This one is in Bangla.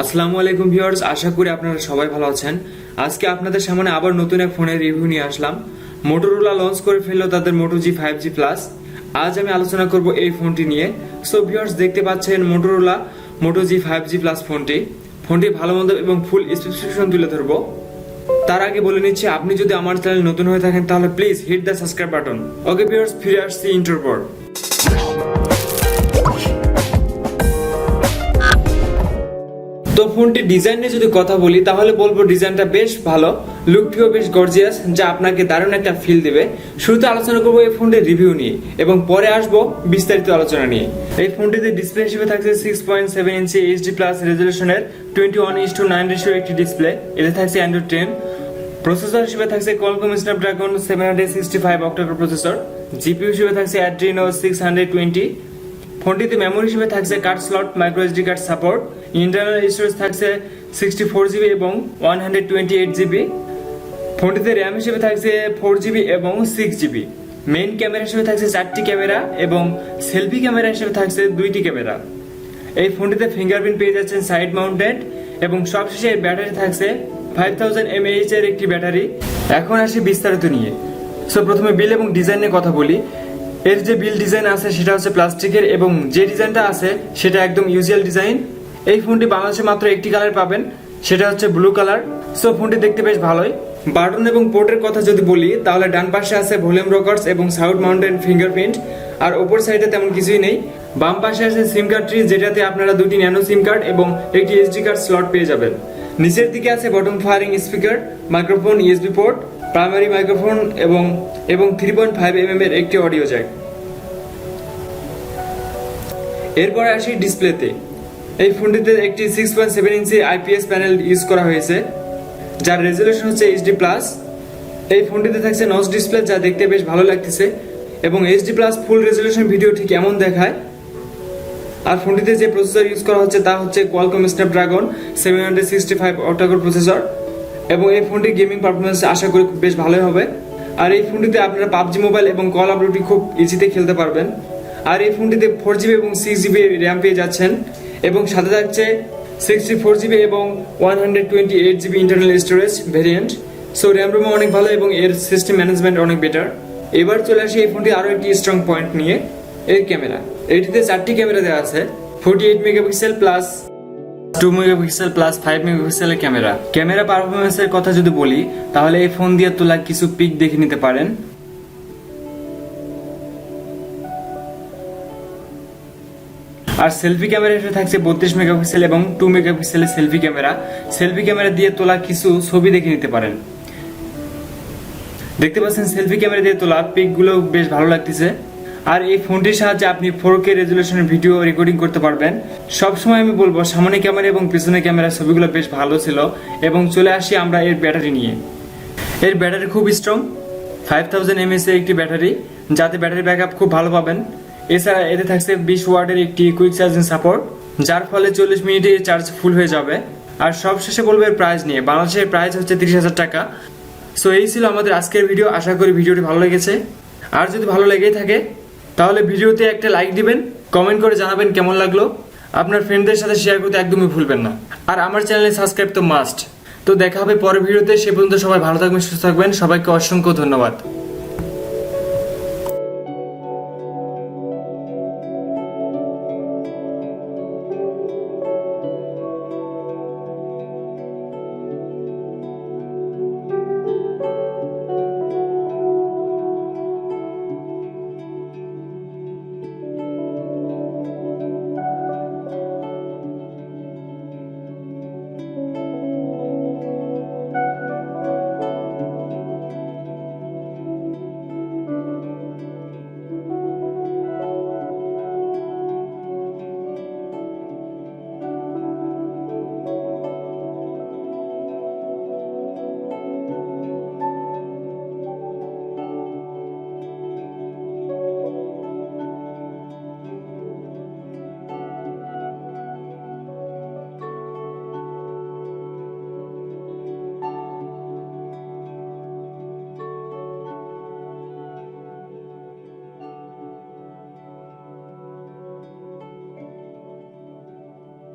আসসালামুআলাইকুম ভিউয়ার্স, আশা করি আপনারা সবাই ভালো আছেন। আজকে আপনাদের সামনে আবার নতুন এক ফোনের রিভিউ নিয়ে আসলাম। মোটোরোলা লঞ্চ করে ফেললো তাদের মোটো জি 5G প্লাস। আজ আমি আলোচনা করব এই ফোনটি নিয়ে। সো ভিউয়ার্স, দেখতে পাচ্ছেন মোটোরোলা মোটো জি 5G প্লাস ফোনটি ভালো মন্দ এবং ফুল স্পেসিফিকেশন তুলে ধরবো। তার আগে বলে নিচ্ছি, আপনি যদি আমার চ্যানেল নতুন হয়ে থাকেন তাহলে please hit the subscribe button. Okay viewers, ফিরে আসছি ইন্ট্রোর পর। তো ফোনটির ডিজাইন নিয়ে যদি কথা বলি তাহলে বলবো ডিজাইনটা বেশ ভালো, লুকটিও বেশ গর্জিয়াস, যা আপনাকে দারুণ একটা ফিল দেবে। শুরুতে আলোচনা করবো এই ফোনটির রিভিউ নিয়ে এবং পরে আসবো বিস্তারিত আলোচনা নিয়ে। এই ফোনটিতে ডিসপ্লে হিসেবে থাকছে 6.7 ইঞ্চি এইচডি প্লাস রেজলিউশনের 21:9 রেশিও একটি ডিসপ্লে। এতে থাকছে অ্যান্ড্রয়েড 10। প্রসেসর হিসেবে থাকছে Qualcomm Snapdragon 765 octa-core processor. GPU হিসেবে থাকছে Adreno 620। ফোনটিতে মেমোরি হিসেবে থাকছে card slot, micro SD card support. Internal storage থাকছে 64GB এবং 128GB। ফোনটিতে র্যাম হিসেবে থাকছে 4GB এবং 6GB। মেইন ক্যামেরা হিসেবে থাকছে 4টি ক্যামেরা এবং সেলফি ক্যামেরা হিসেবে থাকছে 2টি ক্যামেরা। এই ফোনটিতে ফিঙ্গারপ্রিন্ট পেয়ে যাচ্ছেন সাইড মাউন্টেড এবং সবশেষে ব্যাটারি থাকছে 5000 mAh এর একটি ব্যাটারি। এখন আসি বিস্তারিত নিয়ে। সো প্রথমে বিল এবং ডিজাইনের কথা বলি। এর যে বিল ডিজাইন আছে সেটা হচ্ছে প্লাস্টিকের এবং যে ডিজাইনটা আছে সেটা একদম ইউজুয়াল ডিজাইন। এই ফোনটি বাংলাদেশে মাত্র একটি কালার পাবেন, সেটা হচ্ছে ব্লু কালার। সো ফোনটি দেখতে বেশ ভালোই। বাটন এবং পোর্টের কথা যদি বলি তাহলে ডান পাশে আছে ভলিউম রকার্স এবং সাউথ মাউন্টেন ফিঙ্গারপ্রিন্ট, আর ওপর সাইডে তেমন কিছুই নেই। বাম পাশে আছে সিম কার্ড ট্রি, যেটাতে আপনারা দুটি ন্যানো সিম কার্ড এবং একটি এসডি কার্ড স্লট পেয়ে যাবেন। নিচের দিকে আছে bottom firing speaker, microphone, USB port, primary microphone এবং 3.5mm এর একটি অডিও জ্যাক। এরপরে আসি ডিসপ্লেতে। এই ফোনটিতে একটি 6.7 ইঞ্চি IPS প্যানেল ইউজ করা হয়েছে, যার রেজলিউশন হচ্ছে এইচডি প্লাস। এই ফোনটিতে থাকছে নচ ডিসপ্লে, যা দেখতে বেশ ভালো লাগতেছে এবং এইচডি প্লাস ফুল রেজলিউশন ভিডিও ঠিক এমন দেখায়। আর ফোনটিতে যে প্রসেসর ইউজ করা হচ্ছে তা হচ্ছে কোয়ালকম স্ন্যাপড্রাগন 765 অক্টা-কোর প্রসেসর এবং এই ফোনটির গেমিং পারফরমেন্স আশা করি বেশ ভালোই হবে। আর এই ফোনটিতে আপনারা PUBG মোবাইল এবং কল অফ ডিউটি খুব ইজিতে খেলতে পারবেন। আর এই ফোনটিতে 4GB এবং 6GB র্যাম পেয়ে যাচ্ছেন এবং সাথে থাকছে 64GB এবং 128GB internal storage variant. So RAM ROM অনেক ভালো এবং এর সিস্টেম ম্যানেজমেন্ট অনেক বেটার। এবার চলে আসি এই ফোনটি আরো একটি স্ট্রং পয়েন্ট নিয়ে, এর ক্যামেরা। এটিতে 4টি ক্যামেরা দেওয়া আছে, 48 মেগাপিক্সেল প্লাস 2 মেগাপিক্সেল প্লাস 5 মেগাপিক্সেলের ক্যামেরা পারফরমেন্সের কথা যদি বলি তাহলে এই ফোন দিয়ে তোলা কিছু পিক দেখে নিতে পারেন। আর সেলফি ক্যামেরা হিসেবে থাকছে 32 মেগাপিক্সেল এবং 2 মেগাপিক্সেলের সেলফি ক্যামেরা দিয়ে তোলা কিছু ছবি দেখে নিতে পারেন। দেখতে পাচ্ছেন সেলফি ক্যামেরা দিয়ে তোলা পিক গুলো বেশ ভালো লাগতেছে। আর এই ফোনটির সাহায্যে আপনি 4K রেজলিউশনের ভিডিও রেকর্ডিং করতে পারবেন। সবসময় আমি বলবো সামনে ক্যামেরা এবং পিছনে ক্যামেরা ছবিগুলো বেশ ভালো ছিল। এবং চলে আসি আমরা এর ব্যাটারি নিয়ে। এর ব্যাটারি খুব স্ট্রং, 5000 mAh এর একটি ব্যাটারি, যাতে ব্যাটারি ব্যাকআপ খুব ভালো পাবেন। এছাড়া এতে থাকছে 20 ওয়াটের একটি কুইক চার্জিং সাপোর্ট, যার ফলে 40 মিনিটে চার্জ ফুল হয়ে যাবে। আর সবশেষে বলবো এর প্রাইস নিয়ে। বাংলাদেশের প্রাইস হচ্ছে 30,000 টাকা। সো এই ছিল আমাদের আজকের ভিডিও। আশা করি ভিডিওটি ভালো লেগেছে। আর যদি ভালো লেগেই থাকে তাহলে ভিডিওতে একটা লাইক দিবেন, কমেন্ট করে জানাবেন কেমন লাগলো। আপনার ফ্রেন্ডদের সাথে শেয়ার করতে একদমই ভুলবেন না। আর আমার চ্যানেলে সাবস্ক্রাইব তো মাস্ট। তো দেখা হবে পরের ভিডিওতে। সে পর্যন্ত সবাই ভালো থাকবেন, সুস্থ থাকবেন। সবাইকে অসংখ্য ধন্যবাদ।